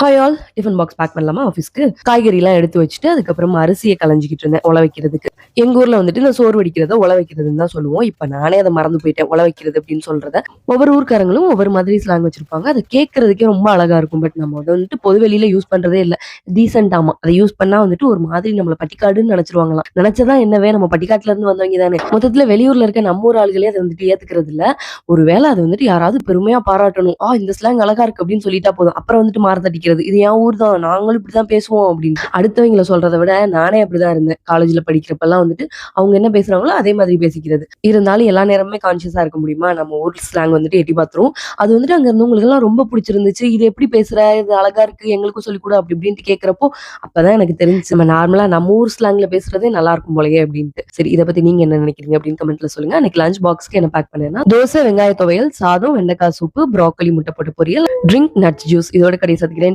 Hi all, tiffin box pack பண்ணலாமா ஆஃபீஸ்க்கு? காய்கறிலாம் எடுத்து வச்சுட்டு, அதுக்கப்புறமா அரிசிய களைஞ்சிக்கிட்டு இருந்தேன் உல வைக்கிறதுக்கு. எங்க ஊர்ல வந்துட்டு இந்த சோறு வடிக்கிறத உல வைக்கிறதுன்னு தான் சொல்லுவோம். இப்ப நானே அத மறந்து போயிட்டேன். உல வைக்கிறது அப்படின்னு சொல்றத. ஒவ்வொரு ஊர்க்காரங்களும் ஒவ்வொரு மாதிரி ஸ்லாங் வச்சிருப்பாங்க. அத கேட்கறதுக்கே ரொம்ப அழகா இருக்கும். பட் நம்ம அத வந்துட்டு பொது வெளியில யூஸ் பண்றதே இல்ல. டீசென்ட்டாமா. அத யூஸ் பண்ணா வந்துட்டு ஒரு மாதிரி நம்மள பட்டிக்காடுன்னு நெனச்சுருவாங்களாம். நெனச்சதா என்னவே நம்ம பட்டிக்காட்டுல இருந்து வந்தவங்க தானே. மொத்தத்துல வெளியூர்ல இருக்க நம்ம ஊர் ஆளுகளே அத வந்துட்டு ஏத்துக்கிறது இல்ல. ஒரு வேள அது வந்துட்டு யாராவது பெருமையா பாராட்டணும். இந்த ஸ்லாங் அழகா இருக்கு அப்படின்னு சொல்லிட்டா போதும். அப்புறம் வந்துட்டு மாறுதட்டிக்கிறது. இது என் ஊர் தான். நாங்களும் இப்படிதான் பேசுவோம் அப்படின்னு. அடுத்தவங்கள சொல்றத விட நானே அப்படிதான் இருந்தேன். காலேஜ்ல படிக்கிறப்பலாம் வந்துட்டு அவங்க என்ன பேசுறாங்களோ அதே மாதிரி பேசிக்கிறது. இருந்தாலும் எல்லா நேரமுமே கான்ஷியஸா இருக்க முடியுமா? நம்ம ஊர் ஸ்லாங் வந்துட்டு எட்டி பார்த்துரும். அது வந்துட்டு அங்க இருந்தவங்களுக்கெல்லாம் ரொம்ப புடிச்சிருந்துச்சு. "இது எப்படி பேசுற? இது அழகா இருக்கு. எங்களுக்கும் சொல்லிக் குடு" அப்படி இப்படின்ட்டு கேட்கிறப்போ, அப்பதான் எனக்கு தெரிஞ்சுச்சு. நம்ம நார்மலா நம்ம ஊர் ஸ்லாங்ல பேசுறதே நல்லா இருக்கும் போலயே அப்படின்ட்டு. சரி, இத பத்தி நீங்க என்ன நினைக்கிறீங்க அப்படின்னு கமெண்ட்ல சொல்லுங்க. அன்னைக்கு லஞ்ச் பாக்ஸ்க்கு என்ன பேக் பண்ணேன்னா, தோசை, வெங்காய துவையல், சாதம், வெண்டைக்காய் சூப்பு, ப்ரோக்கலி முட்டை போட்டு பொரியல், ட்ரிங்க், நட்ஸ் ஜூஸ் இதோட கடைய சாத்திக்கிறேன்.